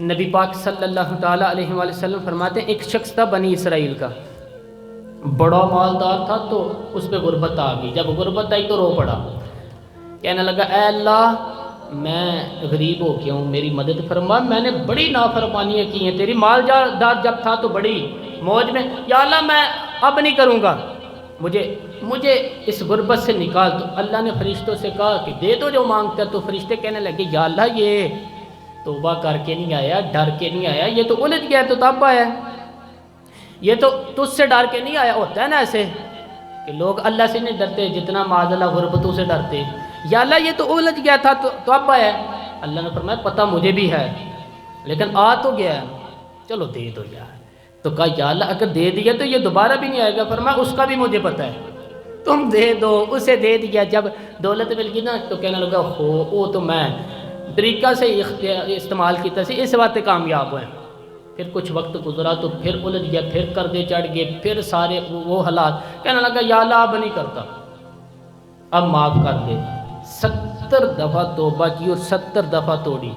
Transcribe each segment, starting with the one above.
نبی پاک صلی اللہ تعالیٰ علیہ وآلہ وسلم فرماتے ہیں ایک شخص تھا بنی اسرائیل کا، بڑا مالدار تھا، تو اس پہ غربت آ گئی۔ جب غربت آئی تو رو پڑا، کہنے لگا اے اللہ میں غریب ہو گیا ہوں، میری مدد فرما، میں نے بڑی نافرمانیاں کی ہیں، تیری مال دار جب تھا تو بڑی موج میں، یا اللہ میں اب نہیں کروں گا، مجھے اس غربت سے نکال۔ تو اللہ نے فرشتوں سے کہا کہ دے دو جو مانگتا ہے، تو فرشتے کہنے لگے یا اللہ یہ توبہ کر کے نہیں آیا، ڈر کے نہیں آیا، یہ تو الجھ گیا تو تب آیا، یہ تو تجھ سے ڈر کے نہیں آیا۔ ہوتا ہے نا ایسے کہ لوگ اللہ سے نہیں ڈرتے جتنا معاذ اللہ غربتوں سے ڈرتے، یا اللہ یہ تو الجھ گیا تھا تو اب آیا۔ اللہ نے فرمایا پتہ مجھے بھی ہے، لیکن آ تو گیا ہے، چلو دے دو یار۔ تو کہا یا اللہ اگر دے دیا تو یہ دوبارہ بھی نہیں آئے گا۔ فرمایا اس کا بھی مجھے پتہ ہے، تم دے دو۔ اسے دے دیا، جب دولت مل گئی نا تو کہنے لگا وہ تو میں طریقہ سے استعمال کیتا سی، اس بات کامیاب ہوئے۔ پھر کچھ وقت گزرا تو پھر الجھ گیا، پھر قرضے چڑھ گئے، پھر سارے وہ حالات، کہنے لگا یا اللہ اب نہیں کرتا، اب معاف کر دے۔ 70 دفعہ توبہ کی اور 70 دفعہ توڑی۔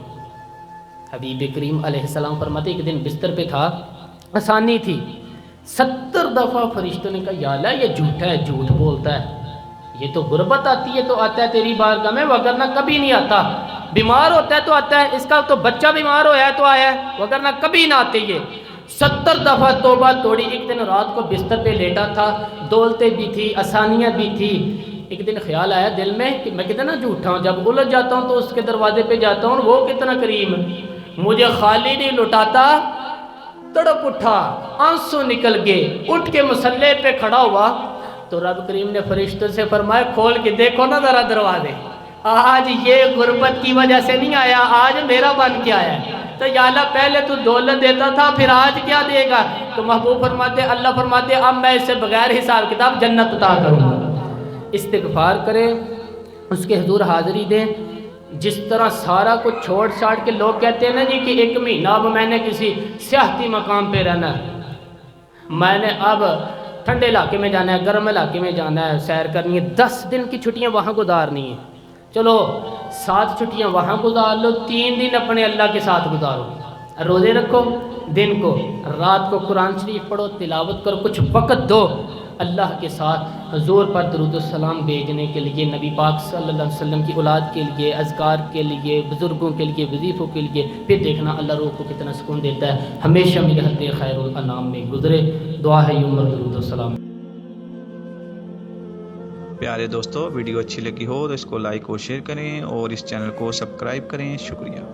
حبیب کریم علیہ السلام فرماتے ایک دن بستر پہ تھا، آسانی تھی، 70 دفعہ فرشتوں نے کہا یا اللہ یہ جھوٹا ہے، جھوٹ بولتا ہے، یہ تو غربت آتی ہے تو آتا ہے تیری بارگاہ میں، وگرنہ کبھی نہیں آتا، بیمار ہوتا ہے تو آتا ہے، اس کا تو بچہ بیمار ہوا ہے تو آیا ہے، وگرنہ کبھی نہ آتے۔ یہ 70 دفعہ توبہ توڑی۔ ایک دن رات کو بستر پہ لیٹا تھا، دولتیں بھی تھی، آسانیاں بھی تھی، ایک دن خیال آیا دل میں کہ میں کتنا جھوٹا ہوں، جب الجھ جاتا ہوں تو اس کے دروازے پہ جاتا ہوں، وہ کتنا کریم، مجھے خالی نہیں لٹاتا۔ تڑپ اٹھا، آنسو نکل گئے، اٹھ کے مصلے پہ کھڑا ہوا تو رب کریم نے فرشتوں سے فرمایا کھول کے دیکھو نا ذرا دروازے، آج یہ غربت کی وجہ سے نہیں آیا، آج میرا بن کے آیا ہے۔ تو یا اللہ پہلے تو دولت دیتا تھا، پھر آج کیا دے گا؟ تو محبوب فرماتے اللہ فرماتے اب میں اس سے بغیر حساب کتاب جنت عطا کروں گا۔ استغفار کریں، اس کے حضور حاضری دیں۔ جس طرح سارا کچھ چھوڑ چھاڑ کے لوگ کہتے ہیں نا جی کہ 1 مہینہ اب میں نے کسی سیاحتی مقام پہ رہنا ہے، میں نے اب ٹھنڈے علاقے میں جانا ہے، گرم علاقے میں جانا ہے، سیر کرنی ہے، 10 دن کی چھٹیاں وہاں گزارنی ہیں، چلو 7 چھٹیاں وہاں گزار لو، 3 دن اپنے اللہ کے ساتھ گزارو، روزے رکھو، دن کو رات کو قرآن شریف پڑھو، تلاوت کرو، کچھ وقت دو اللہ کے ساتھ حضور پر درود السلام بھیجنے کے لیے، نبی پاک صلی اللہ علیہ وسلم کی اولاد کے لیے، اذکار کے لیے، بزرگوں کے لیے، وظیفوں کے لیے، پھر دیکھنا اللہ روح کو کتنا سکون دیتا ہے۔ ہمیشہ ملحت خیر الانام میں گزرے۔ دعا ہے یوم درود السلام۔ پیارے دوستو، ویڈیو اچھی لگی ہو تو اس کو لائک اور شیئر کریں اور اس چینل کو سبسکرائب کریں۔ شکریہ۔